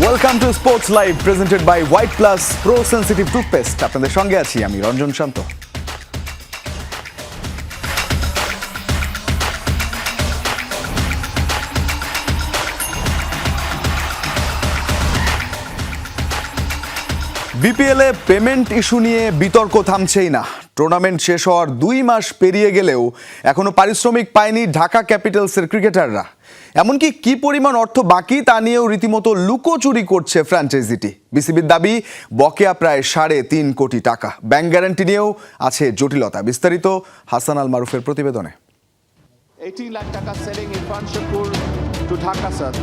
Welcome to sports live presented by white plus pro sensitive toothpaste. আপনাদের সঙ্গে আছি আমি রঞ্জন শান্ত। বিপিএলে পেমেন্ট ইস্যু নিয়ে বিতর্ক থামছেই না। টুর্নামেন্ট শেষ হওয়ার 2 মাস পেরিয়ে গেলেও এখনো পারিশ্রমিক পায়নি ঢাকা ক্যাপিটালসের ক্রিকেটাররা। এমনকি কি পরিমাণ অর্থ বাকি তা নিয়েও রীতিমতো লুকোচুরি করছে ফ্র্যাঞ্চাইজিটি। বিসিবির দাবি বকেয়া প্রায় 3.5 কোটি টাকা। ব্যাংক গ্যারান্টি নিয়েও আছে জটিলতা। বিস্তারিত হাসান আল মারুফের প্রতিবেদনে। 18 lakh টাকা selling Irfan Shakur to Dhaka, sir.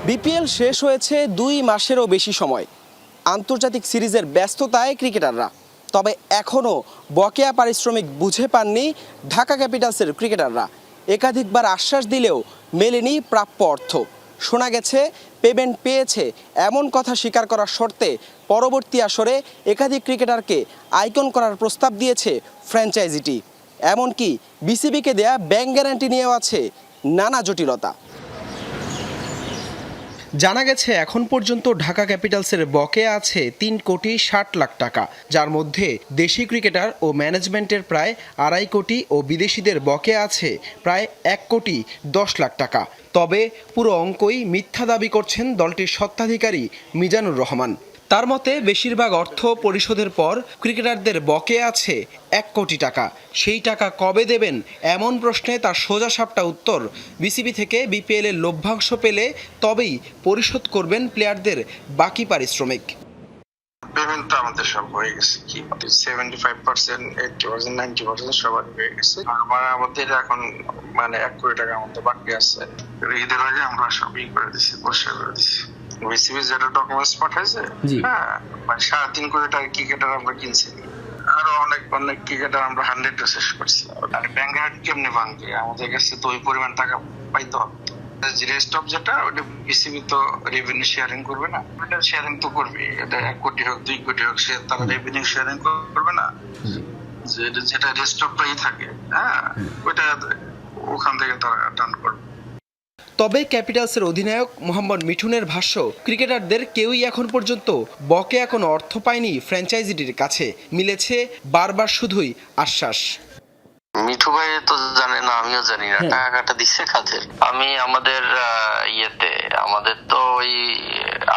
BPL শেষ হয়েছে 2 মাসেরও বেশি সময়। আন্তর্জাতিক সিরিজের ব্যস্ততায় ক্রিকেটাররা, তবে এখনও বকেয়া পারিশ্রমিক বুঝে পাননি ঢাকা ক্যাপিটালসের ক্রিকেটাররা। একাধিকবার আশ্বাস দিলেও মেলেনি প্রাপ্য অর্থ। শোনা গেছে পেমেন্ট পেয়েছে এমন কথা স্বীকার করার শর্তে পরবর্তী আসরে একাধিক ক্রিকেটারকে আইকন করার প্রস্তাব দিয়েছে ফ্র্যাঞ্চাইজিটি। এমনকি বিসিবিকে দেয়া ব্যাংক গ্যারান্টি নিয়েও আছে নানা জটিলতা। জানা গেছে এখন পর্যন্ত ঢাকা ক্যাপিটালসের বকেয়া আছে 3,60,00,000 টাকা, যার মধ্যে দেশি ক্রিকেটার ও ম্যানেজমেন্টের প্রায় 2.5 কোটি ও বিদেশিদের বকেয়া আছে প্রায় 1,10,00,000 টাকা। তবে পুরো অঙ্কই মিথ্যা দাবি করছেন দলটির স্বত্বাধিকারী মিজানুর রহমান। তার মতে বেশিরভাগ অর্থ পরিশোধের পর ক্রিকেটারদের বকেয়া আছে 1 কোটি টাকা। সেই টাকা কবে দেবেন এমন প্রশ্নে তার সোজাসাপটা উত্তর, বিসিবি থেকে বিপিএল এর লভ্যাংশ পেলে তবেই পরিশোধ করবেন প্লেয়ারদের বাকি পারিশ্রমিক। পেমেন্ট তো আমাদের সব হয়ে গেছে, কি 75%, 80%, 90% সবার হয়ে গেছে। আমাদের এখন 1 কোটি টাকা আমাদের বাকি আছে। ঈদের আগে আমরা সবই করে দিচ্ছি, পরিষ্কার করে দিচ্ছি। বিসিবি যেটা ডকুমেন্টস পাঠাইছে, হ্যাঁ 3.5 কোটি টাকা ক্রিকেটার আমরা কিনছি। আরো অনেক ক্রিকেটার আমরা 100 শেষ করছি। ব্যাংক গ্যারান্টি কেমনে ভাঙবে? আমাদের কাছে তো ওই পরিমাণ টাকা পাইতে হবে। রেস্ট অফ যেটা ওটা বিসিবি তো রেভিনিউ শেয়ারিং করবে না, এটা শেয়ারিং তো করবে। এটা 1 কোটি হোক 2 কোটি হোক, সে তারা রেভিনিউ শেয়ারিং করবে না। যেটা রেস্ট অফ টাই থাকে, হ্যাঁ ওটা ওখান থেকে তারা টার্ন করবে। তবে ক্যাপিটালসের অধিনায়ক মোহাম্মদ মিঠুনের ভাষ্য, ক্রিকেটারদের কেউই এখন পর্যন্ত বকেয়া কোনো অর্থ পায়নি ফ্র্যাঞ্চাইজিটির কাছে। মিলেছে বারবার শুধুই আশ্বাস। মিঠু ভাই তো জানে না, আমিও জানি না টাকাটা দিচ্ছে কাদের। আমি আমাদের আমাদের তো ওই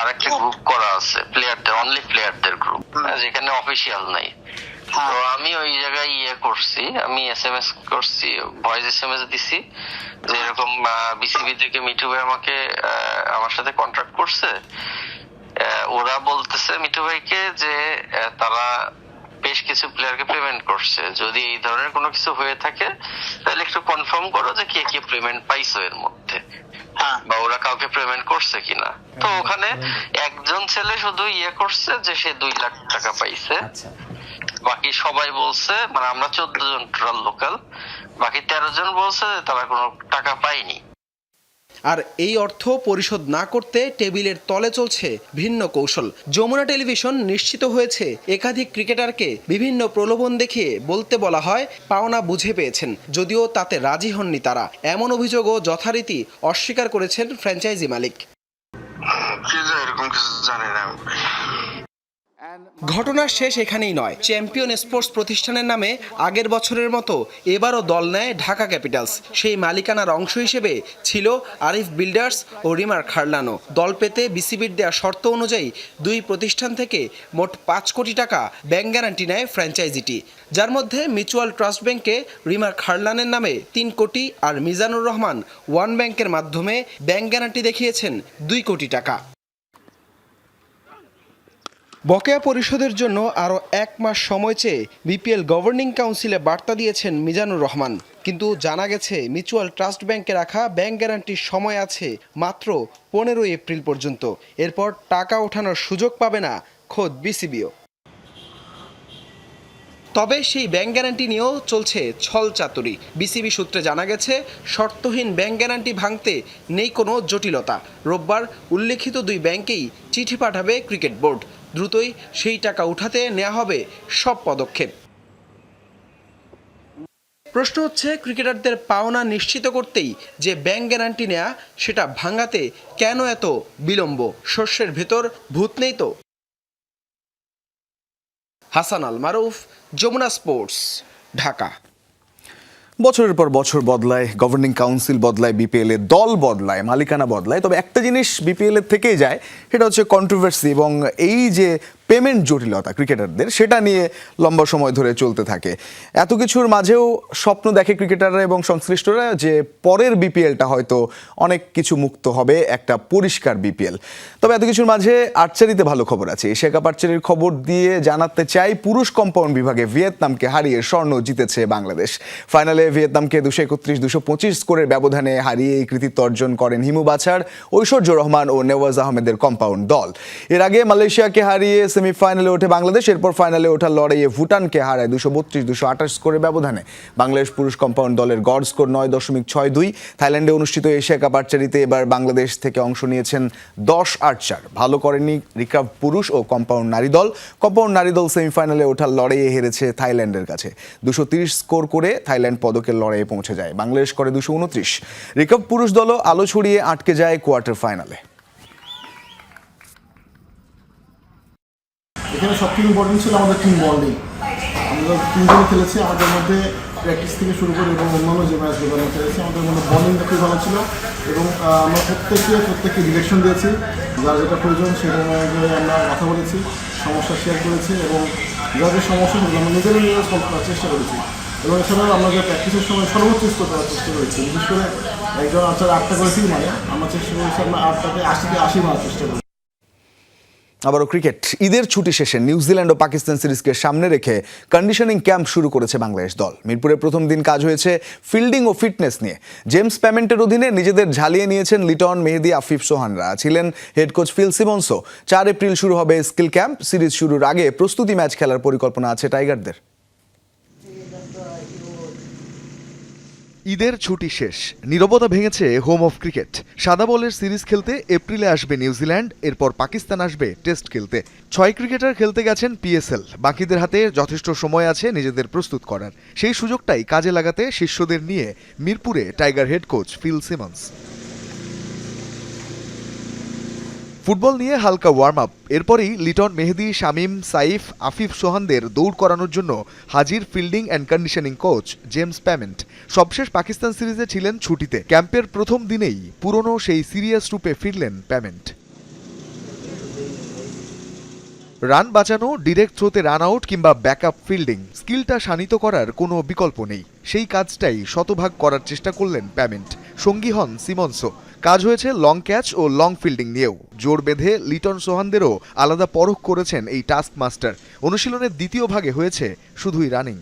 আরেকটা গ্রুপ করা আছে প্লেয়ারদের, অনলি প্লেয়ারদের গ্রুপ, যেখানে অফিসিয়াল নাই। তো আমি ওই জায়গায় করছি, আমি SMS করছি, ভয়েস SMS দিছি যে এরকম বিসিবি থেকে মিঠু ভাই আমার সাথে কন্ট্রাক্ট করছে। ওরা বলতেছে মিঠু ভাইকে যে তারা বেশ কিছু প্লেয়ারকে পেমেন্ট করছে। যদি এই ধরনের কোনো কিছু হয়ে থাকে তাহলে একটু কনফার্ম করো যে কে কে পেমেন্ট পাইছো এর মধ্যে, বা ওরা কাউকে পেমেন্ট করছে কিনা। তো ওখানে একজন ছেলে শুধু করছে যে সে 2 লাখ টাকা পাইছে। বাকি সবাই বলছে, আমরা 14 জন টোটাল লোকাল, বাকি 13 জন বলছে যে তারা কোনো টাকা পায়নি। আর এই অর্থ পরিশোধ না করতে টেবিলের তলে চলছে ভিন্ন কৌশল। যমুনা টেলিভিশন নিশ্চিত হয়েছে একাধিক ক্রিকেটারকে বিভিন্ন প্রলোভন দেখিয়ে বলতে বলা হয় পাওনা বুঝে পেয়েছেন, যদিও তাতে রাজি হননি তারা। এমন অভিযোগও যথারীতি অস্বীকার করেছেন ফ্র্যাঞ্চাইজি মালিক। এরকম কিছু জানি না। ঘটনার শেষ এখানেই নয়। চ্যাম্পিয়ন স্পোর্টস প্রতিষ্ঠানের নামে আগের বছরের মতো এবারও দল নেয় ঢাকা ক্যাপিটালস। সেই মালিকানার অংশ হিসেবে ছিল আরিফ বিল্ডার্স ও রিমার খারলানো। দল পেতে বিসিবির দেয়া শর্ত অনুযায়ী 2 প্রতিষ্ঠান থেকে মোট 5 কোটি টাকা ব্যাংক গ্যারান্টি নেয় ফ্র্যাঞ্চাইজিটি, যার মধ্যে মিউচুয়াল ট্রাস্ট ব্যাংকে রিমার খারলানের নামে 3 কোটি আর মিজানুর রহমান ওয়ান ব্যাংকের মাধ্যমে ব্যাংক গ্যারান্টি দেখিয়েছেন 2 কোটি টাকা। বকেয়া পরিশোধের জন্য আরও 1 মাস সময় চেয়ে বিপিএল গভর্নিং কাউন্সিলে বার্তা দিয়েছেন মিজানুর রহমান। কিন্তু জানা গেছে মিউচুয়াল ট্রাস্ট ব্যাংকে রাখা ব্যাংক গ্যারান্টির সময় আছে মাত্র 15 এপ্রিল পর্যন্ত। এরপর টাকা ওঠানোর সুযোগ পাবে না খোদ বিসিবিও। তবে সেই ব্যাংক গ্যারান্টি নিয়েও চলছে ছলচাতুরি। বিসিবি সূত্রে জানা গেছে শর্তহীন ব্যাংক গ্যারান্টি ভাঙতে নেই কোনো জটিলতা। রোববার উল্লেখিত 2 ব্যাংকেই চিঠি পাঠাবে ক্রিকেট বোর্ড। দ্রুতই সেই টাকা উঠাতে নেওয়া হবে সব পদক্ষেপ। প্রশ্ন হচ্ছে, ক্রিকেটারদের পাওনা নিশ্চিত করতেই যে ব্যাংক গ্যারান্টি নেয়া, সেটা ভাঙাতে কেন এত বিলম্ব? শস্যের ভেতর ভূত নেই তো? হাসান আল মারুফ, যমুনা স্পোর্টস, ঢাকা। বছরের পর বছর বদলায়, গভর্নিং কাউন্সিল বদলায়, বিপিএল এর দল বদলায়, মালিকানা বদলায়, তবে একটা জিনিস বিপিএল এর থেকেই যায়, সেটা হচ্ছে কন্ট্রোভার্সি এবং এই যে পেমেন্ট জটিলতা ক্রিকেটারদের, সেটা নিয়ে লম্বা সময় ধরে চলতে থাকে। এত কিছুর মাঝেও স্বপ্ন দেখে ক্রিকেটাররা এবং সংশ্লিষ্টরা যে পরের বিপিএলটা হয়তো অনেক কিছু মুক্ত হবে, একটা পরিষ্কার বিপিএল। তবে এত কিছুর মাঝে আর্চারিতে ভালো খবর আছে। এশিয়া কাপ আর্চারির খবর দিয়ে জানাতে চাই, পুরুষ কম্পাউন্ড বিভাগে ভিয়েতনামকে হারিয়ে স্বর্ণ জিতেছে বাংলাদেশ। ফাইনালে ভিয়েতনামকে 231-225 স্কোরের ব্যবধানে হারিয়ে এই কৃতিত্ব অর্জন করেন হিমু বাছার, ঐশ্বর্য রহমান ও নেওয়াজ আহমেদের কম্পাউন্ড দল। এর আগে মালয়েশিয়াকে হারিয়ে সেমিফাইনালে ওঠে বাংলাদেশ। এরপর ফাইনালে ওঠার লড়াইয়ে ভুটানকে হারায় 232-228 স্কোরের ব্যবধানে। বাংলাদেশ পুরুষ কম্পাউন্ড দলের গড় স্কোর 9.62। থাইল্যান্ডে অনুষ্ঠিত এশিয়া কাপ আর্চারিতে এবার বাংলাদেশ থেকে অংশ নিয়েছেন 10 আর্চার। ভালো করেনি রিকার্ভ পুরুষ ও কম্পাউন্ড নারী দল। কম্পাউন্ড নারী দল সেমিফাইনালে ওঠার লড়াইয়ে হেরেছে থাইল্যান্ডের কাছে। 230 স্কোর করে থাইল্যান্ড পদকের লড়াইয়ে পৌঁছে যায়। বাংলাদেশ করে 229। রিকার্ভ পুরুষ দলও আলো ছড়িয়ে আটকে যায় কোয়ার্টার ফাইনালে। এখানে সবথেকে ইম্পর্টেন্ট ছিল আমাদের টিম বন্ডিং। আমরা তিনজনে খেলেছি, আমাদের মধ্যে প্র্যাকটিস থেকে শুরু করে এবং অন্যান্য যে ম্যাচগুলো আমরা খেলেছি, আমাদের মধ্যে বন্ডিংটা খুব ভালো ছিল এবং আমরা প্রত্যেককে ডিরেকশন দিয়েছি, যার যেটা প্রয়োজন সেটা অনুযায়ী আমরা কথা বলেছি, সমস্যা শেয়ার করেছি এবং যাদের সমস্যা সেগুলো আমরা নিজেরা সলভ করার চেষ্টা করেছি। এবং এছাড়াও আমরা যে প্র্যাকটিসের সময় সর্বোচ্চ স্কোর করার চেষ্টা করেছি। বিশেষ করে একজন আর্চার 8টা করেছি, মানে আমরা চেষ্টা করেছি আমরা 8টাকে 80 মারার চেষ্টা করি। আবারও ক্রিকেট। ঈদের ছুটি শেষে নিউজিল্যান্ড ও পাকিস্তান সিরিজকে সামনে রেখে কন্ডিশনিং ক্যাম্প শুরু করেছে বাংলাদেশ দল। মিরপুরের প্রথম দিন কাজ হয়েছে ফিল্ডিং ও ফিটনেস নিয়ে। জেমস প্যামেন্টের অধীনে নিজেদের ঝালিয়ে নিয়েছেন লিটন, মেহেদী, আফিফ সোহানরা। ছিলেন হেড কোচ ফিল সিমন্সও। 4 এপ্রিল শুরু হবে স্কিল ক্যাম্প। সিরিজ শুরুর আগে প্রস্তুতি ম্যাচ খেলার পরিকল্পনা আছে টাইগারদের। ঈদের ছুটি শেষ, নীরবতা ভেঙেছে হোম অফ ক্রিকেট। সাদা বলের সিরিজ খেলতে এপ্রিলে আসবে নিউজিল্যান্ড, এরপর পাকিস্তান আসবে টেস্ট খেলতে। 6 ক্রিকেটার খেলতে গেছেন পিএসএল। বাকিদের হাতে যথেষ্ট সময় আছে নিজেদের প্রস্তুত করার। সেই সুযোগটাই কাজে লাগাতে শিষ্যদের নিয়ে মিরপুরে tiger head coach Phil Simmons. Football নিয়ে হালকা ওয়ার্ম আপ, এরপরই লিটন, মেহেদী, শামীম, সাইফ, আফিফ সোহানদের দৌড় করানোর জন্য হাজির fielding and conditioning coach James Pamment. সবশেষ পাকিস্তান সিরিজে ছিলেন ছুটিতে। ক্যাম্পের প্রথম দিনেই পুরনো সেই সিরিয়াস রূপে ফিরলেন প্যামেন্ট। রান বাঁচানো, ডিরেক্ট থ্রোতে রান আউট কিংবা ব্যাকআপ ফিল্ডিং, স্কিলটা শানিত করার কোনো বিকল্প নেই। সেই কাজটাই শতভাগ করার চেষ্টা করলেন প্যামেন্ট। সঙ্গী হন সিমন্সও। কাজ হয়েছে লং ক্যাচ ও লং ফিল্ডিং নিয়েও। জোর বেঁধে লিটন, সোহানদেরও আলাদা পরখ করেছেন এই টাস্ক মাস্টার। অনুশীলনের দ্বিতীয় ভাগে হয়েছে শুধুই রানিং।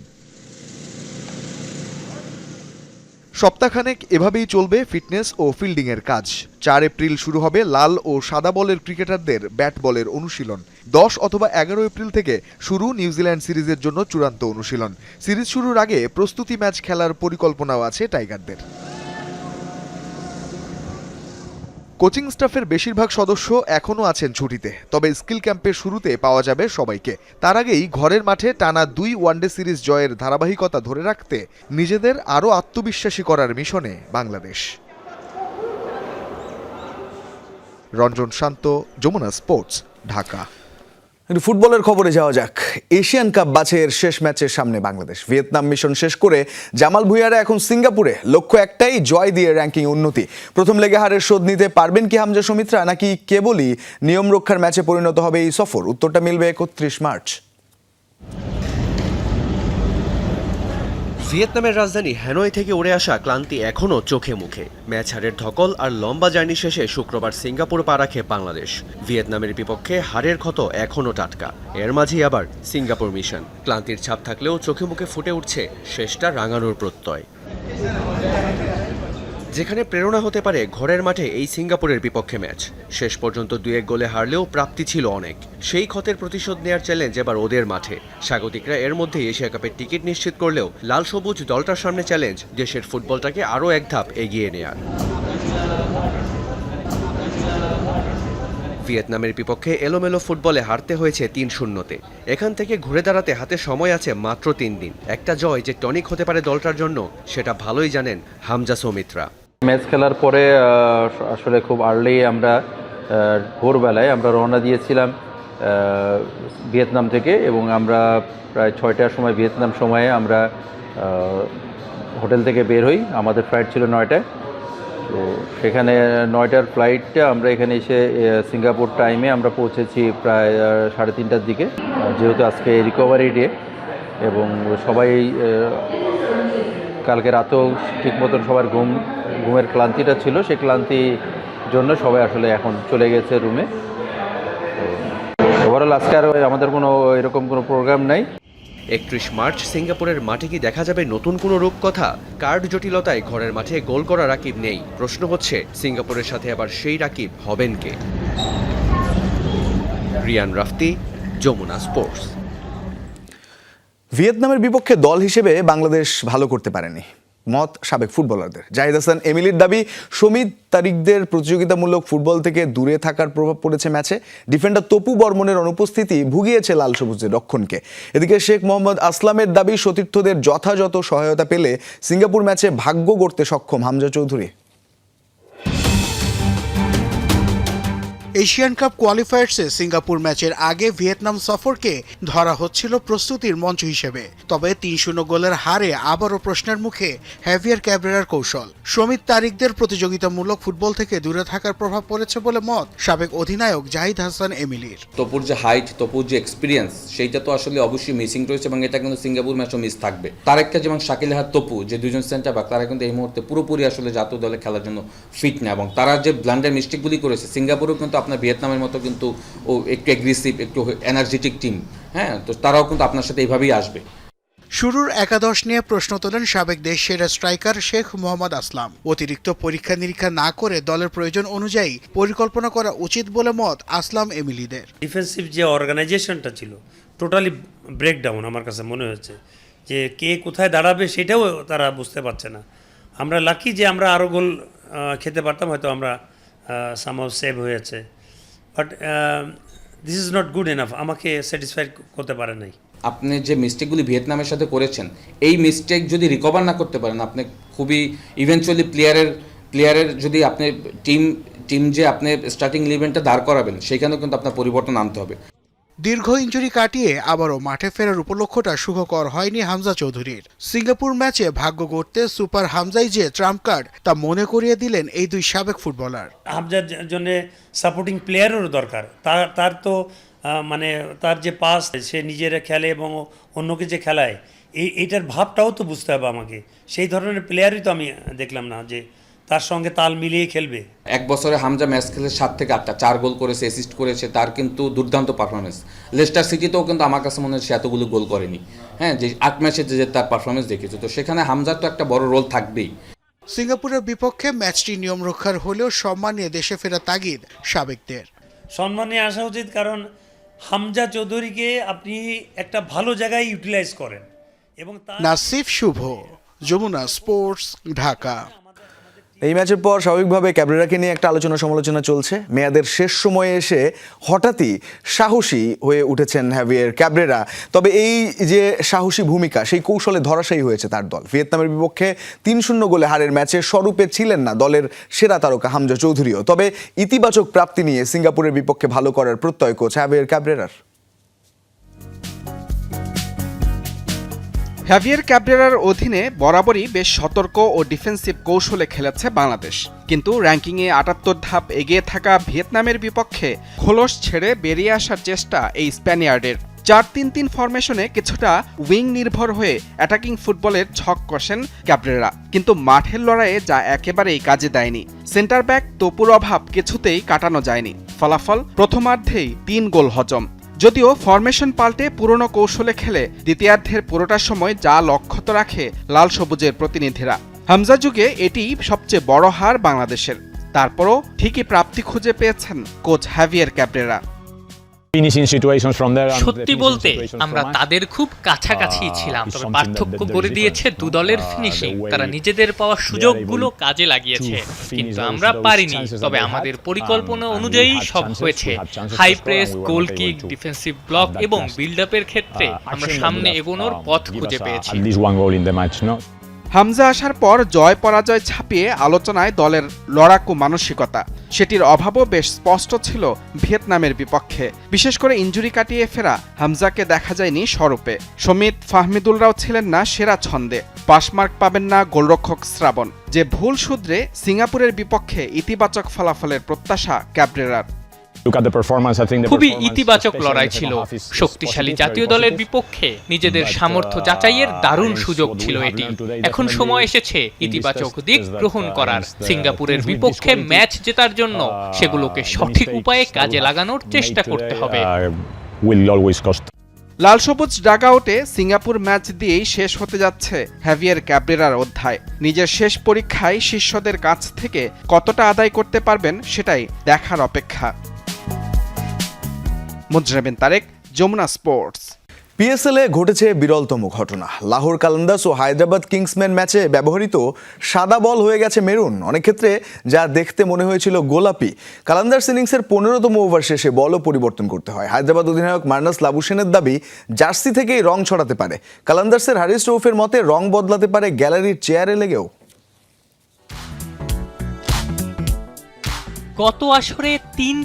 সপ্তাহখানেক এভাবেই চলবে ফিটনেস ও ফিল্ডিংয়ের কাজ। 4 এপ্রিল শুরু হবে লাল ও সাদা বলের ক্রিকেটারদের ব্যাট বলের অনুশীলন। 10 অথবা 11 এপ্রিল থেকে শুরু নিউজিল্যান্ড সিরিজের জন্য চূড়ান্ত অনুশীলন। সিরিজ শুরুর আগে প্রস্তুতি ম্যাচ খেলার পরিকল্পনাও আছে টাইগারদের। কোচিং স্টাফের বেশিরভাগ সদস্য এখনও আছেন ছুটিতে, তবে স্কিল ক্যাম্পের শুরুতে পাওয়া যাবে সবাইকে। তার আগেই ঘরের মাঠে টানা 2 ওয়ানডে সিরিজ জয়ের ধারাবাহিকতা ধরে রাখতে নিজেদের আরও আত্মবিশ্বাসী করার মিশনে বাংলাদেশ। রঞ্জন শান্ত, যমুনা স্পোর্টস, ঢাকা। ফুটবলের খবরে যাওয়া যাক। এশিয়ান কাপ বাছাইয়ের শেষ ম্যাচের সামনে বাংলাদেশ। ভিয়েতনাম মিশন শেষ করে জামাল ভুঁইয়ারা এখন সিঙ্গাপুরে। লক্ষ্য একটাই, জয় দিয়ে র্যাঙ্কিং উন্নতি। প্রথম লেগে হারের শোধ নিতে পারবেন কি হামজা সুমিত্রা, নাকি কেবলই নিয়ম রক্ষার ম্যাচে পরিণত হবে এই সফর? উত্তরটা মিলবে 31 মার্চ। ভিয়েতনামের রাজধানী হ্যানয় থেকে উড়ে আসা ক্লান্তি এখনও চোখে মুখে। ম্যাচ হারের ধকল আর লম্বা জার্নি শেষে শুক্রবার সিঙ্গাপুর পা রাখে বাংলাদেশ। ভিয়েতনামের বিপক্ষে হারের ক্ষত এখনও টাটকা। এর মাঝেই আবার সিঙ্গাপুর মিশন। ক্লান্তির ছাপ থাকলেও চোখে মুখে ফুটে উঠছে শেষটা রাঙানোর প্রত্যয়। যেখানে প্রেরণা হতে পারে ঘরের মাঠে এই সিঙ্গাপুরের বিপক্ষে ম্যাচ। শেষ পর্যন্ত 2-1 গোলে হারলেও প্রাপ্তি ছিল অনেক। সেই ক্ষতের প্রতিশোধ নেয়ার চ্যালেঞ্জ এবার ওদের মাঠে। স্বাগতিকরা এর মধ্যে এশিয়া কাপের টিকিট নিশ্চিত করলেও লাল সবুজ দলটার সামনে চ্যালেঞ্জ দেশের ফুটবলটাকে আরও এক ধাপ এগিয়ে নেয়ার। ভিয়েতনামের বিপক্ষে এলোমেলো ফুটবলে হারতে হয়েছে ৩-০-তে। এখান থেকে ঘুরে দাঁড়াতে হাতে সময় আছে মাত্র ৩ দিন। একটা জয় যে টনিক হতে পারে দলটার জন্য সেটা ভালোই জানেন হামজা সৌমিত্রা। ম্যাচ খেলার পরে আসলে খুব আর্লি আমরা ভোরবেলায় আমরা রওনা দিয়েছিলাম ভিয়েতনাম থেকে, এবং আমরা প্রায় 6টার সময় ভিয়েতনাম সময়ে আমরা হোটেল থেকে বের হই। আমাদের ফ্লাইট ছিল 9টায়, তো সেখানে 9টার ফ্লাইটটা আমরা এখানে এসে সিঙ্গাপুর টাইমে আমরা পৌঁছেছি প্রায় 3:30টার দিকে। যেহেতু আজকে রিকভারি ডে এবং সবাই কালকে রাতেও ঠিক মতন সবার ঘুমের ক্লান্তিটা ছিল, সেই ক্লান্তির জন্য সবাই আসলে এখন চলে গেছে রুমে। ওভারঅল আজকে আর আমাদের কোনো এরকম কোনো প্রোগ্রাম নাই। 31 মার্চ সিঙ্গাপুরের মাঠে কি দেখা যাবে নতুন কোনো রূপকথা? কার্ড জটিলতায় ঘরের মাঠে গোল করা রাকিব নেই। প্রশ্ন হচ্ছে সিঙ্গাপুরের সাথে আবার সেই রাকিব হবেন কে? রিয়ান রাফতি, যমুনা স্পোর্টস। ভিয়েতনামের বিপক্ষে দল হিসেবে বাংলাদেশ ভালো করতে পারেনি, মত সাবেক ফুটবলারদের। জাহিদ হাসান এমিলির দাবি, শমীদ তারিকদের প্রতিযোগিতামূলক ফুটবল থেকে দূরে থাকার প্রভাব পড়েছে ম্যাচে। ডিফেন্ডার তপু বর্মনের অনুপস্থিতি ভুগিয়েছে লাল সবুজের রক্ষণকে। এদিকে শেখ মোহাম্মদ আসলামের দাবি, সতীর্থদের যথাযথ সহায়তা পেলে সিঙ্গাপুর ম্যাচে ভাগ্য গড়তে সক্ষম হামজা চৌধুরী। এশিয়ান কাপ কোয়ালিফায়ার্সে সিঙ্গাপুর ম্যাচের আগে ভিয়েতনাম সফরকে ধরা হচ্ছিল প্রস্তুতির মঞ্চ হিসেবে। তবে ৩-০ গোলের হারে আবারও প্রশ্নের মুখে হ্যাভিয়ার ক্যাব্রেরার কৌশল। শমীদ তারিকদের প্রতিযোগিতামূলক ফুটবল থেকে দূরে থাকার প্রভাব পড়েছে বলে মত সাবেক অধিনায়ক জাহিদ হাসান এমিলির। তপুর যে হাইট, তপুর যে এক্সপিরিয়েন্স, সেইটা তো আসলে অবশ্যই মিসিং রয়েছে, এবং এটা কিন্তু সিঙ্গাপুর ম্যাচও মিস থাকবে। তারেক কাজ এবং শাকিল হাত তপু যে দুজন সেন্টার ব্যাক, তারা কিন্তু এই মুহূর্তে পুরোপুরি আসলে জাতীয় দলে খেলার জন্য ফিট না, এবং তারা যে ব্লান্ডার মিস্টেকগুলি করেছে, সিঙ্গাপুরও কিন্তু আপনার ভিয়েতনামের মতো কিন্তু ও একটু অ্যাগ্রেসিভ, একটু এনার্জেটিক টিম, হ্যাঁ, তো তারাও কিন্তু আপনার সাথে এইভাবেই আসবে। শুরুর একাদশ নিয়ে প্রশ্ন তোলেন সাবেক দেশ সেরা স্ট্রাইকার শেখ মোহাম্মদ আসলাম। অতিরিক্ত পরীক্ষা নিরীক্ষা না করে দলের প্রয়োজন অনুযায়ী পরিকল্পনা করা উচিত বলে মত আসলাম এমিলিদের। ডিফেন্সিভ যে অর্গানাইজেশনটা ছিল টোটালি ব্রেকডাউন আমার কাছে মনে হয়েছে, যে কে কোথায় দাঁড়াবে সেটাও তারা বুঝতে পারছে না। আমরা লাকি যে আমরা আরও গোল খেতে পারতাম, হয়তো আমরা সামহাউ সেভ হয়েছে, but this is not good enough, আমাকে স্যাটিসফাইড করতে পারে নাই। আপনি যে মিস্টেকগুলি ভিয়েতনামের সাথে করেছেন, এই মিস্টেক যদি রিকভার না করতে পারেন, আপনি খুবই ইভেনচুয়ালি প্লেয়ারের যদি আপনি টিম যে আপনি স্টার্টিং ইলেভেনটা দাঁড় করাবেন, সেখানেও কিন্তু আপনার পরিবর্তন আনতে হবে। দীর্ঘ ইনজুরি কাটিয়ে আবারও মাঠে ফেরার উপলক্ষটা সুখকর হয়নি হামজা চৌধুরীর। সিঙ্গাপুর ম্যাচে ভাগ্য গড়তে সুপার হামজাই যে ট্রাম্প কার্ড তা মনে করিয়ে দিলেন এই দুই সাবেক ফুটবলার। হামজার জন্য সাপোর্টিং প্লেয়ারেরও দরকার। তার তো মানে তার যে পাস, সে নিজেরা খেলে এবং অন্যকে যে খেলায়, এইটার ভাবটাও তো বুঝতে হবে আমাকে। সেই ধরনের প্লেয়ারই তো আমি দেখলাম না যে তার সঙ্গে তাল মিলিয়ে খেলবে। এক বছরে হামজা ম্যাচ খেলে 7 থেকে 8টা 4 গোল করেছে, অ্যাসিস্ট করেছে, তার কিন্তু দুর্দান্ত পারফরমেন্স। লেস্টার সিটিতেও কিন্তু আমার কাছে মনে হচ্ছে এতগুলো গোল করেনি, হ্যাঁ, যে 8 ম্যাচে যে তার পারফরমেন্স দেখেছে, তো সেখানে হামজার তো একটা বড় রোল থাকবেই। সিঙ্গাপুরের বিপক্ষে ম্যাচটি নিয়ম রক্ষার হলেও সম্মান নিয়ে দেশে ফেরা তাগিদ সাবেকদের। সম্মান নিয়ে আসা উচিত, কারণ হামজা চৌধুরীকে আপনি একটা ভালো জায়গায় ইউটিলাইজ করেন। এবং নাসিফ শুভ, যমুনা স্পোর্টস, ঢাকা। এই ম্যাচের পর স্বাভাবিকভাবে ক্যাব্রেরাকে নিয়ে একটা আলোচনা সমালোচনা চলছে। মেয়াদের শেষ সময়ে এসে হঠাৎই সাহসী হয়ে উঠেছেন হ্যাভিয়ার ক্যাব্রেরা। তবে এই যে সাহসী ভূমিকা, সেই কৌশলে ধরাশায়ী হয়েছে তার দল। ভিয়েতনামের বিপক্ষে ৩-০ গোলে হারের ম্যাচে স্বরূপে ছিলেন না দলের সেরা তারকা হামজা চৌধুরীও। তবে ইতিবাচক প্রাপ্তি নিয়ে সিঙ্গাপুরের বিপক্ষে ভালো করার প্রত্যয় কোচ হ্যাভিয়ার ক্যাব্রেরার। হ্যাভিয়ার ক্যাব্রেরার অধীনে বরাবরই বেশ সতর্ক ও ডিফেন্সিভ কৌশলে খেলেছে বাংলাদেশ। কিন্তু র্যাঙ্কিংয়ে ৭৮ ধাপ এগিয়ে থাকা ভিয়েতনামের বিপক্ষে খোলস ছেড়ে বেরিয়ে আসার চেষ্টা এই স্প্যানিয়ার্ডের। ৪-৩-৩ ফরমেশনে কিছুটা উইং নির্ভর হয়ে অ্যাটাকিং ফুটবলের ছক কষেন ক্যাব্রেরা, কিন্তু মাঠের লড়াইয়ে যা একেবারেই কাজে দেয়নি। সেন্টার ব্যাক তপুর অভাব কিছুতেই কাটানো যায়নি। ফলাফল প্রথমার্ধেই ৩ গোল হজম। যদিও ফরমেশন পাল্টে পুরনো কৌশলে খেলে দ্বিতীয়ার্ধের পুরোটা সময় যা লক্ষ্যত রাখে লাল সবুজের প্রতিনিধিরা। হামজা যুগে এটি সবচেয়ে বড় হার বাংলাদেশের। তারপরও ঠিকই প্রাপ্তি খুঁজে পেয়েছেন কোচ হ্যাভিয়ার ক্যাব্রেরা। সত্যি বলতে আমরা তাদের খুব কাছাকাছি ছিলাম, তবে পার্থক্য করে দিয়েছে দু দলের ফিনিশিং। তারা নিজেদের পাওয়া সুযোগগুলো কাজে লাগিয়েছে, কিন্তু আমরা পারিনি। তবে আমাদের পরিকল্পনা অনুযায়ী সব হয়েছে। High press, goal kick, defensive block এবং বিল্ড আপের ক্ষেত্রে আমরা সামনে এগোনোর পথ খুঁজে পেয়েছি। হামজা আসার পর জয় পরাজয় ছাপিয়ে আলোচনায় দলের লড়াকু মানসিকতা, সেটির অভাবও বেশ স্পষ্ট ছিল ভিয়েতনামের বিপক্ষে। বিশেষ করে ইনজুরি কাটিয়ে ফেরা হামজাকে দেখা যায়নি স্বরূপে। সমিত, ফাহমিদুলরাও ছিলেন না সেরা ছন্দে। পাসমার্ক পাবেন না গোলরক্ষক শ্রাবণ। যে ভুল শুধরে সিঙ্গাপুরের বিপক্ষে ইতিবাচক ফলাফলের প্রত্যাশা ক্যাবরেরার। খুবই ইতিবাচক লড়াই ছিল। শক্তিশালী জাতীয় দলের বিপক্ষে নিজেদের সামর্থ্য যাচাইয়ের দারুণ সুযোগ ছিল এটি। এখন সময় এসেছে ইতিবাচক দিক গ্রহণ করার। সিঙ্গাপুরের বিপক্ষে ম্যাচ জেতার জন্য সেগুলোকে সঠিক উপায়ে কাজে লাগানোর চেষ্টা করতে হবে। লাল সবুজ ডাগআউটে সিঙ্গাপুর ম্যাচ দিয়েই শেষ হতে যাচ্ছে হ্যাভিয়ার ক্যাবরেরার অধ্যায়। নিজের শেষ পরীক্ষায় শিষ্যদের কাছ থেকে কতটা আদায় করতে পারবেন সেটাই দেখার অপেক্ষা। মুজরাবিন তারেক, যমুনা স্পোর্টস। পিএসএলে ঘটেছে বিরলতম ঘটনা। লাহোর কালান্দার্স ও হায়দ্রাবাদ কিংসম্যান ম্যাচে ব্যবহৃত সাদা বল হয়ে গেছে মেরুন, অনেক ক্ষেত্রে যা দেখতে মনে হয়েছিল গোলাপি। কালান্দার্স ইনিংসের 15তম ওভার শেষে বলও পরিবর্তন করতে হয়। হায়দ্রাবাদ অধিনায়ক মার্নাস লাবুশেনের দাবি জার্সি থেকেই রং ছড়াতে পারে। কালান্দার্সের হারিস রউফের মতে রং বদলাতে পারে গ্যালারির চেয়ারে লেগেও। গত আসরে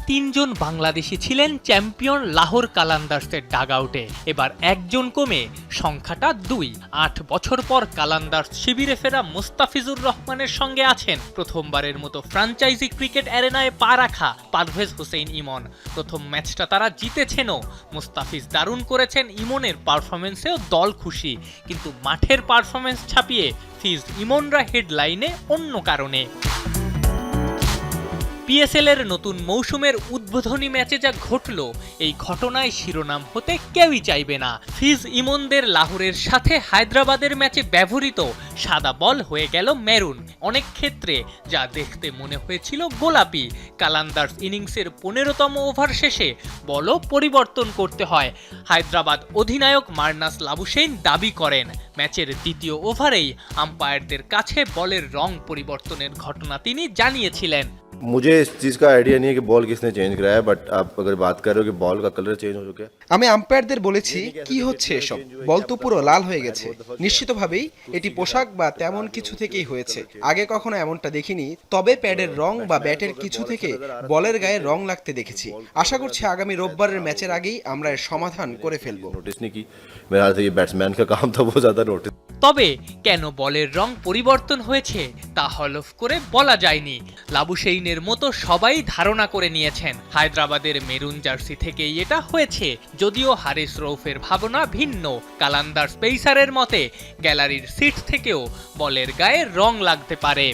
তিনজন বাংলাদেশি ছিলেন চ্যাম্পিয়ন লাহোর কালান্দার্সের ডাগআউটে। এবার একজন কমে সংখ্যাটা 2। 8 বছর পর কালান্দার্স শিবিরে ফেরা মুস্তাফিজুর রহমানের সঙ্গে আছেন প্রথমবারের মতো ফ্র্যাঞ্চাইজি ক্রিকেট অ্যারেনায় পা রাখা পারভেজ হোসেন ইমন। প্রথম ম্যাচটা তারা জিতেছেনও। মুস্তাফিজ দারুণ করেছেন, ইমনের পারফরমেন্সেও দল খুশি, কিন্তু মাঠের পারফরমেন্স ছাপিয়ে ফিজ ইমনরা হেডলাইনে অন্য কারণে। পিএসএল-এর নতুন মৌসুমের উদ্বোধনী ম্যাচে যা ঘটল, এই ঘটনায় শিরোনাম হতে কেউই চাইবে না। ফিজ ইমনদের লাহোরের সাথে হায়দ্রাবাদের ম্যাচে ব্যবহৃত সাদা বল হয়ে গেল মেরুন, অনেক ক্ষেত্রে যা দেখতে মনে হয়েছিল গোলাপি। কালান্দার্স ইনিংসের 15তম ওভার শেষে বলও পরিবর্তন করতে হয়। হায়দ্রাবাদ অধিনায়ক মার্নাস লাবুশেইন দাবি করেন ম্যাচের দ্বিতীয় ওভারেই আম্পায়ারদের কাছে বলের রং পরিবর্তনের ঘটনা তিনি জানিয়েছিলেন। मुझे इस चीज़ का आइडिया नहीं है कि बॉल किसने चेंज कराया, बट आप अगर बात कर रहे हो कि बॉल का कलर चेंज हो चुका है। আমি আম্পায়ারদের বলেছি কি হচ্ছে এসব, বল তো পুরো লাল হয়ে গেছে। নিশ্চিতভাবেই এটি পোশাক বা তেমন কিছু থেকেই হয়েছে, আগে কখনো এমনটা দেখিনি। তবে প্যাডের রং বা ব্যাটের কিছু থেকে বলের গায়ে রং লাগতে দেখেছি। আশা করছি আগামী রোববারের ম্যাচের আগেই আমরা এর সমাধান করে ফেলবো। नोटिस नहीं की, मेरा हाथ ये बैट्समैन का काम था, वो ज़्यादा नोटिस। তবে কেন বলের রং পরিবর্তন হয়েছে তা হলফ করে বলা যায়নি। লাবুশেইনের মতো সবাই ধারণা করে নিয়েছেন হায়দ্রাবাদের মেরুন জার্সি থেকেই এটা হয়েছে, যদিও হারিস রউফের ভাবনা ভিন্ন। কালান্দার্স পেসারের মতে গ্যালারির সিট থেকেও বলের গায়ে রং লাগতে পারে।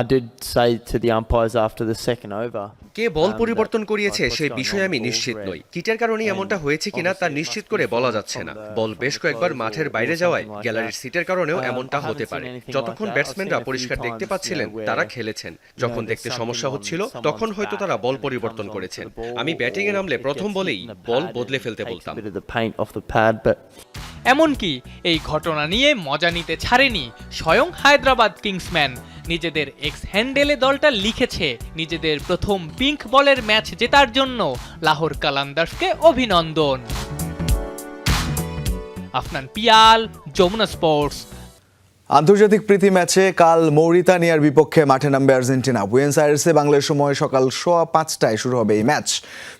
I did say to the umpires after the second over. কে বল পরিবর্তন করিয়েছে সে বিষয়ে আমি নিশ্চিত নই। কিটের কারণে এমনটা হয়েছে কিনা তা নিশ্চিত করে বলা যাচ্ছে না। বল বেশ কয়েকবার মাঠের বাইরে যাওয়ায় গ্যালারির সিটের কারণেও এমনটা হতে পারে। যতক্ষণ ব্যাটসম্যানরা পরিষ্কার দেখতে পাচ্ছিলেন তারা খেলেছেন, যখন দেখতে সমস্যা হচ্ছিল তখন হয়তো তারা বল পরিবর্তন করেছেন। আমি ব্যাটিং এ নামলে প্রথম বলেই বল বদলে ফেলতে বলতাম। এমনকি এই ঘটনা নিয়ে মজা নিতে ছাড়েনি স্বয়ং হায়দ্রাবাদ কিংসম্যান। নিজেদের এক্স হ্যান্ডেলে দলটা লিখেছে নিজেদের প্রথম পিঙ্ক বলের ম্যাচ জেতার জন্য লাহোর কালান্দার্সকে অভিনন্দন। আফনান পিয়াল, যমুনা স্পোর্টস। আন্তর্জাতিক প্রীতি ম্যাচে কাল মৌরিতানিয়ার বিপক্ষে মাঠে নামবে আর্জেন্টিনা। বুয়েন্স আয়ার্সে বাংলার সময় সকাল 5:15 শুরু হবে এই ম্যাচ।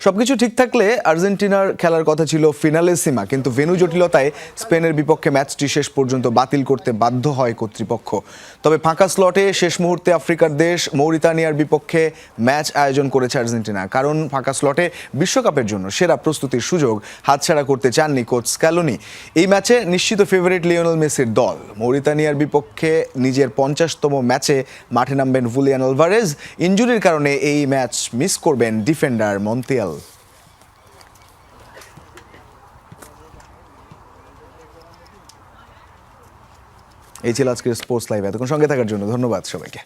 সবকিছু ঠিক থাকলে আর্জেন্টিনার খেলার কথা ছিল ফিনালেসিমা, কিন্তু ভেন্যু জটিলতায় স্পেনের বিপক্ষে ম্যাচটি শেষ পর্যন্ত বাতিল করতে বাধ্য হয় কর্তৃপক্ষ। তবে ফাঁকা স্লটে শেষ মুহূর্তে আফ্রিকার দেশ মৌরিতানিয়ার বিপক্ষে ম্যাচ আয়োজন করেছে আর্জেন্টিনা, কারণ ফাঁকা স্লটে বিশ্বকাপের জন্য সেরা প্রস্তুতির সুযোগ হাতছাড়া করতে চাননি কোচ স্ক্যালোনি। এই ম্যাচে নিশ্চিত ফেভারিট লিওনেল মেসির দল। মৌরিতানিয়ার বিপক্ষে নিজের 50তম ম্যাচে মাঠে নামবেন জুলিয়ান আলভারেজ। ইনজুরির কারণে এই ম্যাচ মিস করবেন ডিফেন্ডার মন্তিয়াল। এই ছিল আজকের স্পোর্টস লাইভ। এতক্ষণ সঙ্গে থাকার জন্য ধন্যবাদ সবাইকে।